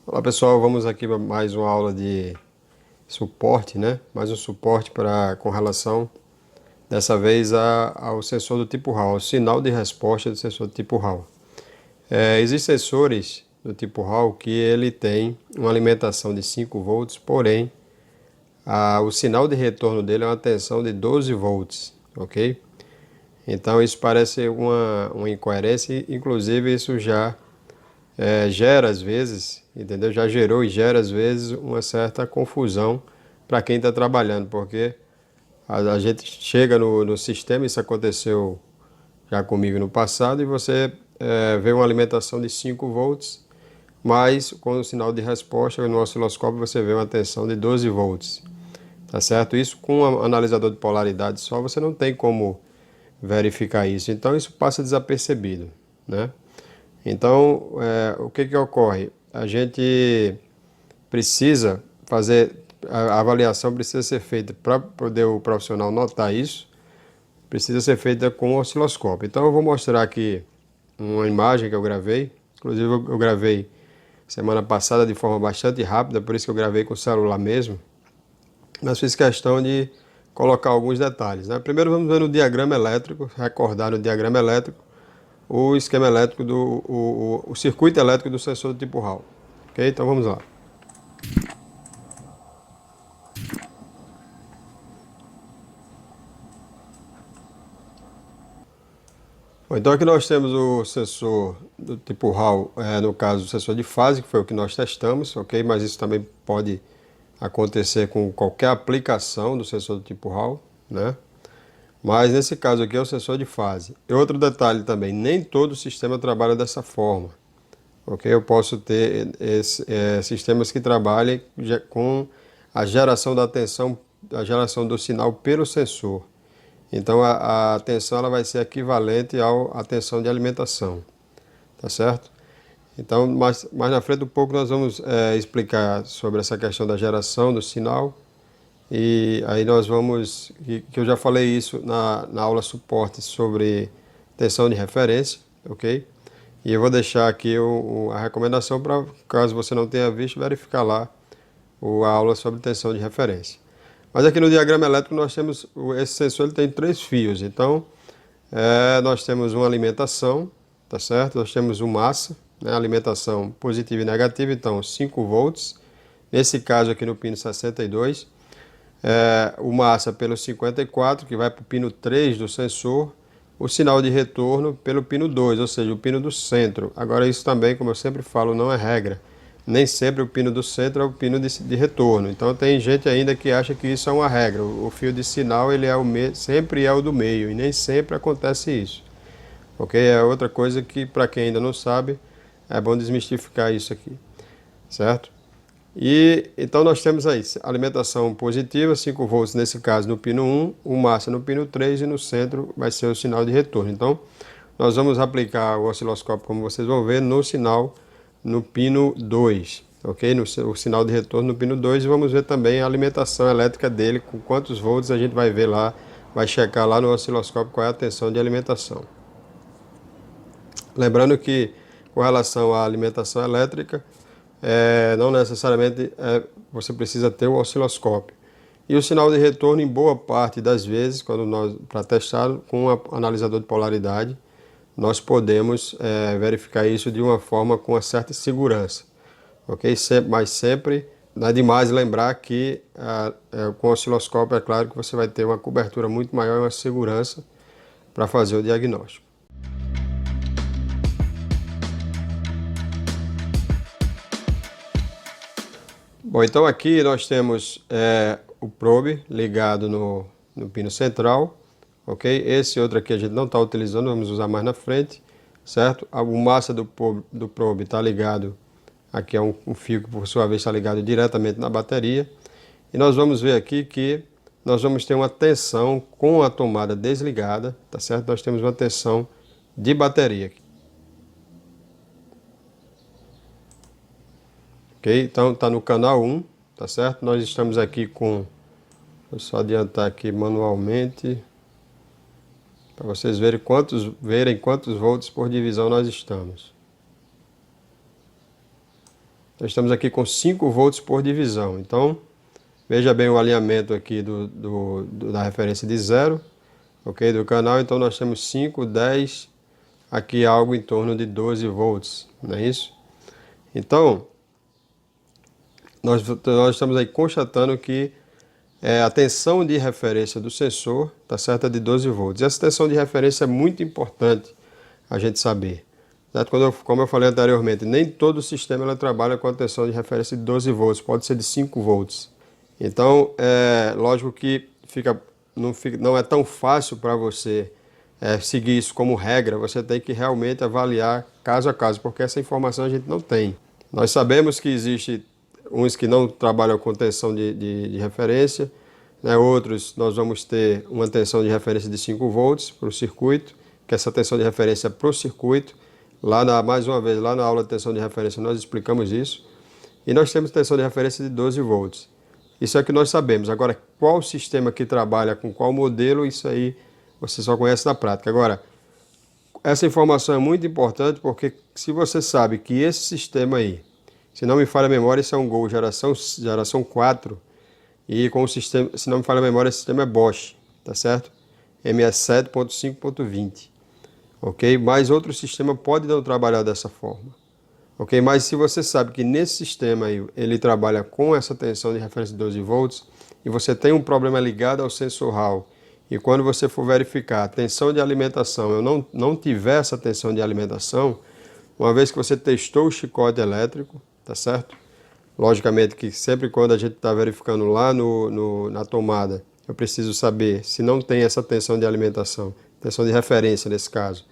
Olá pessoal, vamos aqui para mais uma aula de suporte, né? Mais um suporte com relação, dessa vez, ao sensor do tipo Hall, ao sinal de resposta do sensor do tipo Hall. Existem sensores do tipo Hall que ele tem uma alimentação de 5 volts, porém o sinal de retorno dele é uma tensão de 12 volts, ok? Então isso parece uma incoerência, inclusive isso já gera às vezes, entendeu? Já gerou e gera às vezes uma certa confusão para quem está trabalhando, porque a gente chega no sistema, isso aconteceu já comigo no passado, e você vê uma alimentação de 5 volts, mas com o sinal de resposta no osciloscópio você vê uma tensão de 12 volts, tá certo? Isso com um analisador de polaridade só você não tem como verificar isso, então isso passa desapercebido, né? Então, o que que ocorre? A gente precisa fazer, a avaliação precisa ser feita para poder o profissional notar isso, precisa ser feita com o osciloscópio. Então, eu vou mostrar aqui uma imagem que eu gravei, inclusive eu gravei semana passada de forma bastante rápida, por isso que eu gravei com o celular mesmo, mas fiz questão de colocar alguns detalhes, né? Primeiro vamos ver no diagrama elétrico, recordar no diagrama elétrico, o esquema elétrico o circuito elétrico do sensor do tipo Hall. Ok? Então vamos lá. Bom, então aqui nós temos o sensor do tipo Hall, no caso o sensor de fase, que foi o que nós testamos, ok? Mas isso também pode acontecer com qualquer aplicação do sensor do tipo Hall, né? Mas nesse caso aqui é o sensor de fase. E outro detalhe também, nem todo sistema trabalha dessa forma. Ok? Eu posso ter sistemas que trabalhem com a geração da tensão, a geração do sinal pelo sensor. Então a tensão ela vai ser equivalente à tensão de alimentação, tá certo? Então mais na frente um pouco nós vamos explicar sobre essa questão da geração do sinal e aí nós vamos, que eu já falei isso na aula suporte sobre tensão de referência, ok? E eu vou deixar aqui a recomendação para, caso você não tenha visto, verificar lá a aula sobre tensão de referência. Mas aqui no diagrama elétrico nós temos, esse sensor ele tem 3 fios, então nós temos uma alimentação, tá certo? Nós temos o massa, né? Alimentação positiva e negativa, então 5 volts. Nesse caso aqui no pino 62, o massa pelo 54, que vai para o pino 3 do sensor, o sinal de retorno pelo pino 2, ou seja, o pino do centro. Agora isso também, como eu sempre falo, não é regra. Nem sempre o pino do centro é o pino de retorno. Então tem gente ainda que acha que isso é uma regra. O fio de sinal ele sempre é o do meio e nem sempre acontece isso. Ok? É outra coisa que para quem ainda não sabe é bom desmistificar isso aqui, certo? E então nós temos aí alimentação positiva, 5 volts nesse caso no pino 1, o massa no pino 3 e no centro vai ser o sinal de retorno. Então nós vamos aplicar o osciloscópio, como vocês vão ver, no sinal no pino 2, ok? O sinal de retorno no pino 2 e vamos ver também a alimentação elétrica dele, com quantos volts a gente vai ver lá, vai checar lá no osciloscópio qual é a tensão de alimentação. Lembrando que com relação à alimentação elétrica, não necessariamente você precisa ter o osciloscópio. E o sinal de retorno, em boa parte das vezes, quando nós para testar com um analisador de polaridade, nós podemos verificar isso de uma forma com uma certa segurança, ok? Mas sempre não é demais lembrar que com o osciloscópio é claro que você vai ter uma cobertura muito maior e uma segurança para fazer o diagnóstico. Bom, então aqui nós temos o probe ligado no pino central, ok? Esse outro aqui a gente não está utilizando, vamos usar mais na frente, certo? O massa do probe está ligado, aqui é um fio que por sua vez está ligado diretamente na bateria. E nós vamos ver aqui que nós vamos ter uma tensão com a tomada desligada, tá certo? Nós temos uma tensão de bateria aqui. Ok? Então está no canal 1, tá certo? Nós estamos aqui com, vou só adiantar aqui manualmente, para vocês verem quantos volts por divisão nós estamos. Nós estamos aqui com 5 volts por divisão. Então, veja bem o alinhamento aqui da referência de 0, ok, do canal. Então, nós temos 5, 10, aqui algo em torno de 12 volts, não é isso? Então, nós estamos aí constatando que a tensão de referência do sensor está certa de 12 volts. E essa tensão de referência é muito importante a gente saber. Como eu falei anteriormente, nem todo o sistema ela trabalha com a tensão de referência de 12 volts, pode ser de 5 volts. Então, lógico que não é tão fácil para você seguir isso como regra, você tem que realmente avaliar caso a caso, porque essa informação a gente não tem. Nós sabemos que existe uns que não trabalham com tensão de referência, né? Outros nós vamos ter uma tensão de referência de 5 volts para o circuito, que essa tensão de referência é para o circuito. Mais uma vez, lá na aula de tensão de referência nós explicamos isso. E nós temos tensão de referência de 12 volts. Isso é o que nós sabemos. Agora, qual sistema que trabalha com qual modelo, isso aí você só conhece na prática. Agora, essa informação é muito importante porque se você sabe que esse sistema aí, se não me falha a memória, esse é um Gol geração 4, e com o sistema, se não me falha a memória, esse sistema é Bosch, tá certo? MS7.5.20, ok? Mas outro sistema pode não trabalhar dessa forma, ok? Mas se você sabe que nesse sistema aí, ele trabalha com essa tensão de referência de 12 volts, e você tem um problema ligado ao sensor Hall, e quando você for verificar a tensão de alimentação, eu não tiver essa tensão de alimentação, uma vez que você testou o chicote elétrico, tá certo? Logicamente que sempre quando a gente está verificando lá na tomada, eu preciso saber se não tem essa tensão de alimentação, tensão de referência nesse caso,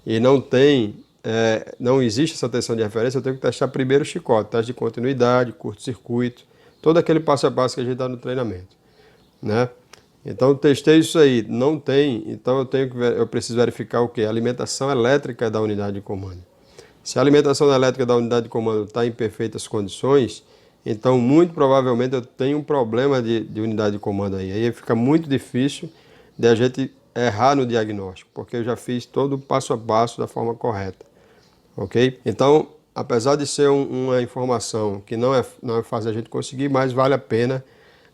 e não existe essa tensão de referência, eu tenho que testar primeiro o chicote, teste de continuidade, curto-circuito, todo aquele passo a passo que a gente dá no treinamento, né? Então eu testei isso aí, não tem, então eu preciso verificar o quê? A alimentação elétrica da unidade de comando. Se a alimentação elétrica da unidade de comando está em perfeitas condições, então muito provavelmente eu tenho um problema de unidade de comando aí. Aí fica muito difícil de a gente errar no diagnóstico, porque eu já fiz todo o passo a passo da forma correta, ok? Então, apesar de ser uma informação que não é fácil a gente conseguir, mas vale a pena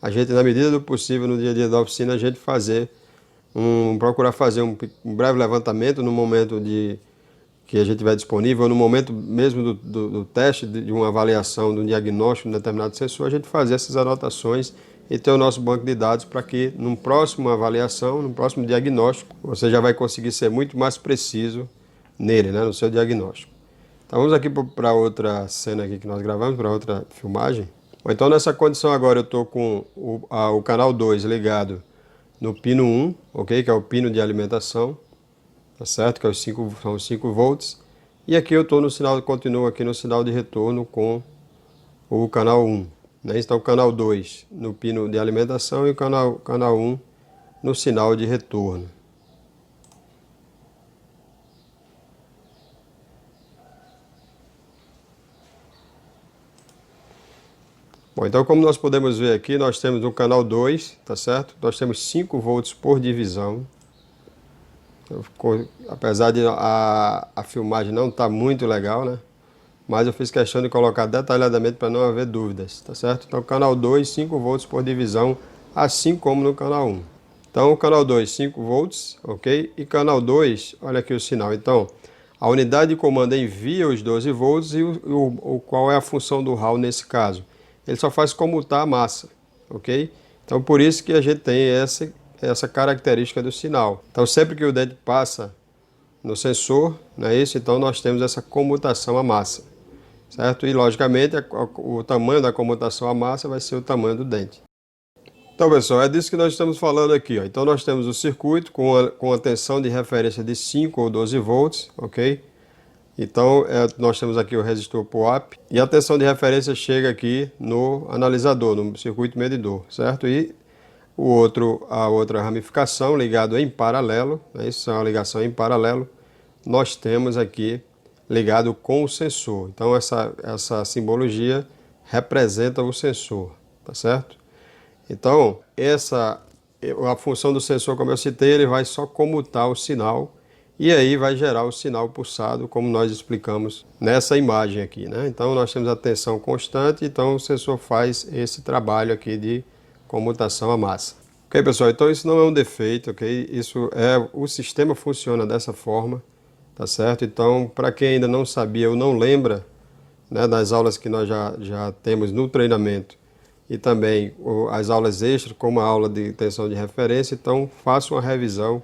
a gente, na medida do possível, no dia a dia da oficina, a gente procurar fazer um breve levantamento no momento que a gente tiver disponível, no momento mesmo do teste, de uma avaliação, de um diagnóstico de um determinado sensor, a gente fazer essas anotações e ter o nosso banco de dados para que, numa próxima avaliação, no próximo diagnóstico, você já vai conseguir ser muito mais preciso nele, né, no seu diagnóstico. Então vamos aqui para outra cena aqui que nós gravamos, para outra filmagem. Então nessa condição agora eu estou com o canal 2 ligado no pino 1, ok? Que é o pino de alimentação, tá certo? Que são os 5 volts. E aqui eu estou no sinal, continuo aqui no sinal de retorno com o canal 1. Né? Então o canal 2 no pino de alimentação e o canal 1 no sinal de retorno. Bom, então como nós podemos ver aqui, nós temos no canal 2, tá certo? Nós temos 5 volts por divisão. Apesar de a filmagem não estar muito legal, né? Mas eu fiz questão de colocar detalhadamente para não haver dúvidas, tá certo? Então canal 2, 5 volts por divisão, assim como no canal 1. Então o canal 2, 5 volts, ok? E canal 2, olha aqui o sinal. Então, a unidade de comando envia os 12 volts e qual é a função do Hall nesse caso? Ele só faz comutar a massa, ok? Então por isso que a gente tem essa característica do sinal. Então sempre que o dente passa no sensor, não é isso? Então nós temos essa comutação à massa, certo? E logicamente o tamanho da comutação à massa vai ser o tamanho do dente. Então pessoal, é disso que nós estamos falando aqui, ó. Então nós temos o circuito com a tensão de referência de 5 ou 12 volts, ok? Então, nós temos aqui o resistor POAP e a tensão de referência chega aqui no analisador, no circuito medidor, certo? E a outra ramificação ligado em paralelo, né? Isso é uma ligação em paralelo, nós temos aqui ligado com o sensor. Então, essa simbologia representa o sensor, tá certo? Então, a função do sensor, como eu citei, ele vai só comutar o sinal e aí vai gerar o sinal pulsado, como nós explicamos nessa imagem aqui, né? Então nós temos a tensão constante, então o sensor faz esse trabalho aqui de comutação à massa. Ok, pessoal? Então isso não é um defeito, ok? O sistema funciona dessa forma, tá certo? Então, para quem ainda não sabia ou não lembra, né, das aulas que nós já temos no treinamento e também as aulas extras, como a aula de tensão de referência, então faça uma revisão.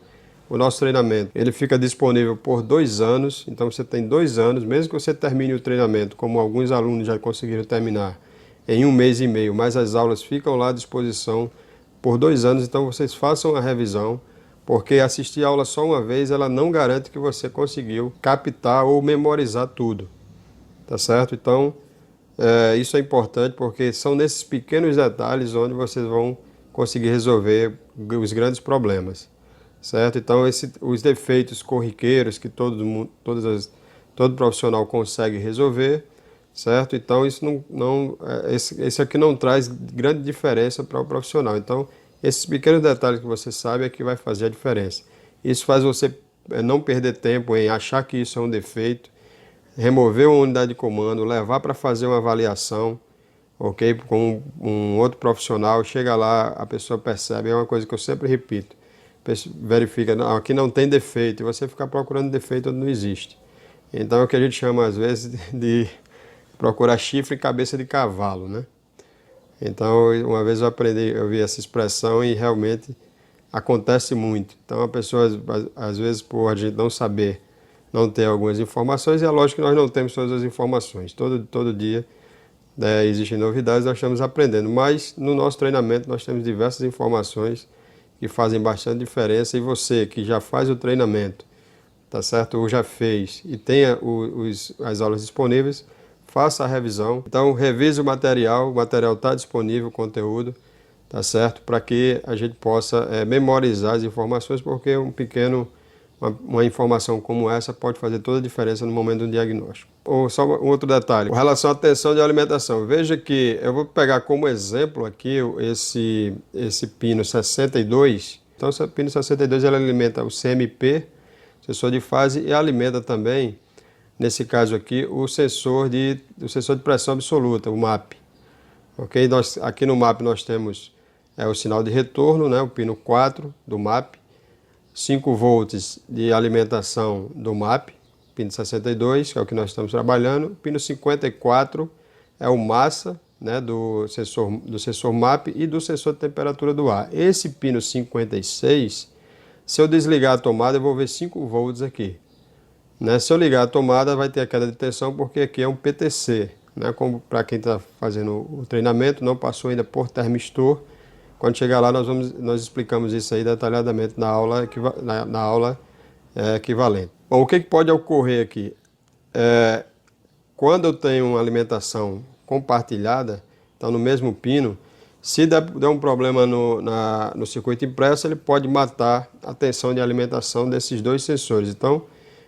O nosso treinamento, ele fica disponível por 2 anos, então você tem 2 anos, mesmo que você termine o treinamento, como alguns alunos já conseguiram terminar em 1 mês e meio, mas as aulas ficam lá à disposição por 2 anos, então vocês façam a revisão, porque assistir a aula só uma vez, ela não garante que você conseguiu captar ou memorizar tudo, tá certo? Então, isso é importante, porque são nesses pequenos detalhes onde vocês vão conseguir resolver os grandes problemas, certo? Então, os defeitos corriqueiros que todo profissional consegue resolver, certo? Então, esse aqui não traz grande diferença para o profissional. Então, esses pequenos detalhes que você sabe é que vai fazer a diferença. Isso faz você não perder tempo em achar que isso é um defeito, remover uma unidade de comando, levar para fazer uma avaliação, ok? Com um outro profissional, chega lá, a pessoa percebe, é uma coisa que eu sempre repito, verifica, não, aqui não tem defeito, e você ficar procurando defeito onde não existe. Então é o que a gente chama às vezes de procurar chifre e cabeça de cavalo, né? Então uma vez eu vi essa expressão e realmente acontece muito. Então a pessoa, às vezes, por a gente não saber, não ter algumas informações, e é lógico que nós não temos todas as informações. Todo dia, né, existem novidades, nós estamos aprendendo, mas no nosso treinamento nós temos diversas informações que fazem bastante diferença, e você que já faz o treinamento, tá certo? Ou já fez e tenha as aulas disponíveis, faça a revisão. Então revise o material está disponível, o conteúdo, tá certo? Para que a gente possa memorizar as informações, porque uma informação como essa pode fazer toda a diferença no momento do diagnóstico. Ou só um outro detalhe, com relação à tensão de alimentação. Veja que eu vou pegar como exemplo aqui esse pino 62. Então, esse pino 62 ele alimenta o CMP, sensor de fase, e alimenta também, nesse caso aqui, o sensor de pressão absoluta, o MAP. Ok? Aqui no MAP nós temos o sinal de retorno, né, o pino 4 do MAP, 5 volts de alimentação do MAP, pino 62, que é o que nós estamos trabalhando. Pino 54 é o massa, né, do sensor MAP e do sensor de temperatura do ar. Esse pino 56, se eu desligar a tomada, eu vou ver 5 volts aqui. Né? Se eu ligar a tomada, vai ter a queda de tensão, porque aqui é um PTC. Né? Como para quem está fazendo o treinamento, não passou ainda por termistor. Quando chegar lá, nós explicamos isso aí detalhadamente na aula equivalente. Bom, o que pode ocorrer aqui? Quando eu tenho uma alimentação compartilhada, então no mesmo pino, se der um problema no circuito impresso, ele pode matar a tensão de alimentação desses 2 sensores. Então,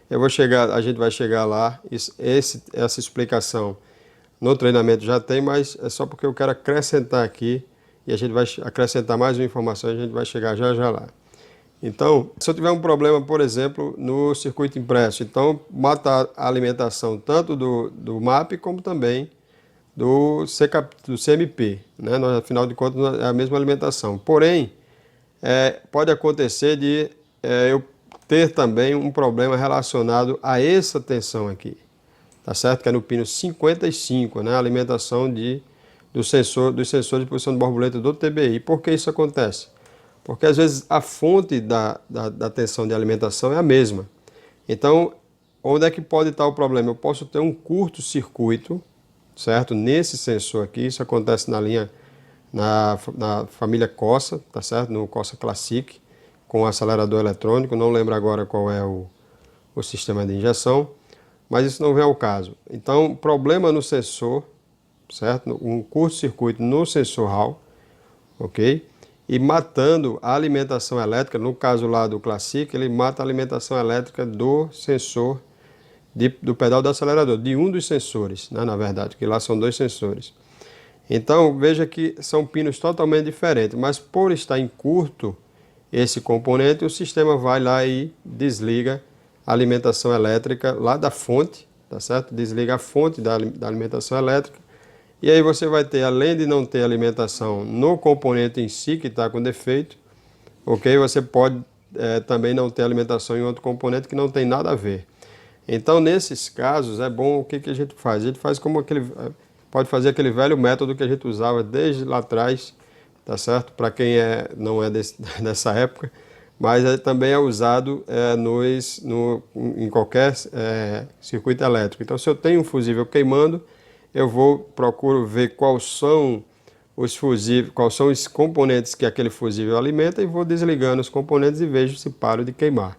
a gente vai chegar lá, essa explicação no treinamento já tem, mas é só porque eu quero acrescentar aqui, e a gente vai acrescentar mais uma informação, a gente vai chegar já lá. Então, se eu tiver um problema, por exemplo, no circuito impresso, então mata a alimentação tanto do MAP como também do CMP, né? Afinal de contas é a mesma alimentação. Porém, pode acontecer de eu ter também um problema relacionado a essa tensão aqui, tá certo? Que é no pino 55, né? A alimentação dos sensores de posição de borboleta do TBI. Por que isso acontece? Porque às vezes a fonte da tensão de alimentação é a mesma. Então, onde é que pode estar o problema? Eu posso ter um curto-circuito, certo? Nesse sensor aqui, isso acontece na família Corsa, tá certo? No Corsa Classic, com acelerador eletrônico, não lembro agora qual é o sistema de injeção, mas isso não vem ao caso. Então, problema no sensor, certo? Um curto-circuito no sensor Hall, ok? E matando a alimentação elétrica, no caso lá do Classic, ele mata a alimentação elétrica do sensor do pedal do acelerador, de um dos sensores, né, na verdade, que lá são 2 sensores. Então, veja que são pinos totalmente diferentes, mas por estar em curto esse componente, o sistema vai lá e desliga a alimentação elétrica lá da fonte, tá certo? Desliga a fonte da alimentação elétrica. E aí você vai ter, além de não ter alimentação no componente em si que está com defeito, ok? Você pode também não ter alimentação em outro componente que não tem nada a ver. Então, nesses casos, é bom o que a gente faz? A gente faz como pode fazer aquele velho método que a gente usava desde lá atrás, tá certo? Para quem não é dessa época, mas também é usado em qualquer circuito elétrico. Então, se eu tenho um fusível queimando, procuro ver quais são os componentes que aquele fusível alimenta e vou desligando os componentes e vejo se paro de queimar.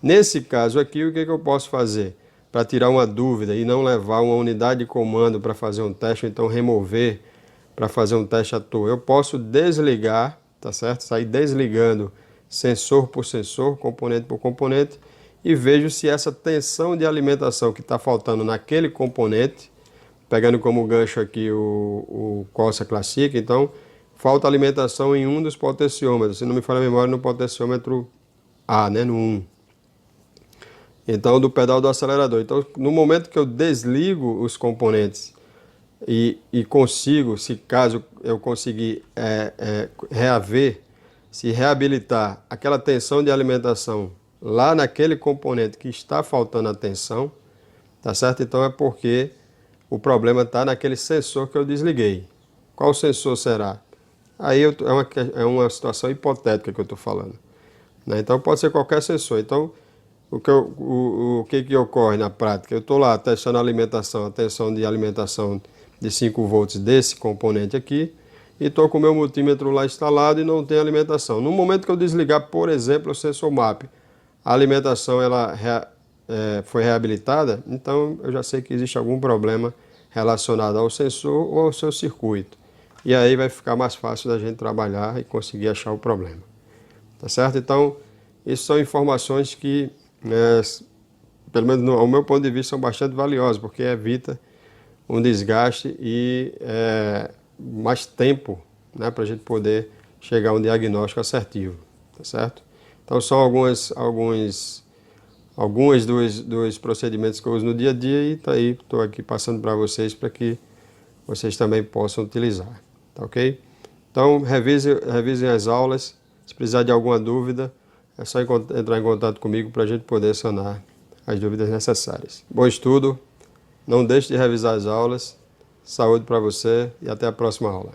Nesse caso aqui, o que eu posso fazer? Para tirar uma dúvida e não levar uma unidade de comando para fazer um teste, ou então remover para fazer um teste à toa. Eu posso desligar, tá certo? Sair desligando sensor por sensor, componente por componente, e vejo se essa tensão de alimentação que está faltando naquele componente, pegando como gancho aqui o Corsa Classic, então falta alimentação em um dos potenciômetros, se não me falha a memória, no potenciômetro A, né, no 1. Então, do pedal do acelerador. Então, no momento que eu desligo os componentes e consigo, se caso eu conseguir reabilitar aquela tensão de alimentação lá naquele componente que está faltando a tensão, tá certo? Então, é porque o problema está naquele sensor que eu desliguei. Qual sensor será? Aí é uma situação hipotética que eu estou falando, né? Então, pode ser qualquer sensor. Então, o que ocorre na prática? Eu estou lá testando a tensão de alimentação de 5 volts desse componente aqui, e estou com o meu multímetro lá instalado e não tem alimentação. No momento que eu desligar, por exemplo, o sensor MAP, a alimentação foi reabilitada, então eu já sei que existe algum problema relacionado ao sensor ou ao seu circuito. E aí vai ficar mais fácil da gente trabalhar e conseguir achar o problema. Tá certo? Então, isso são informações que, pelo menos ao meu ponto de vista, são bastante valiosas, porque evita um desgaste e mais tempo, né, para a gente poder chegar a um diagnóstico assertivo. Tá certo? Então, são alguns dos procedimentos que eu uso no dia a dia e estou aqui passando para vocês que vocês também possam utilizar, tá ok? Então, revisem as aulas, se precisar de alguma dúvida, é só entrar em contato comigo para a gente poder sanar as dúvidas necessárias. Bom estudo, não deixe de revisar as aulas, saúde para você e até a próxima aula.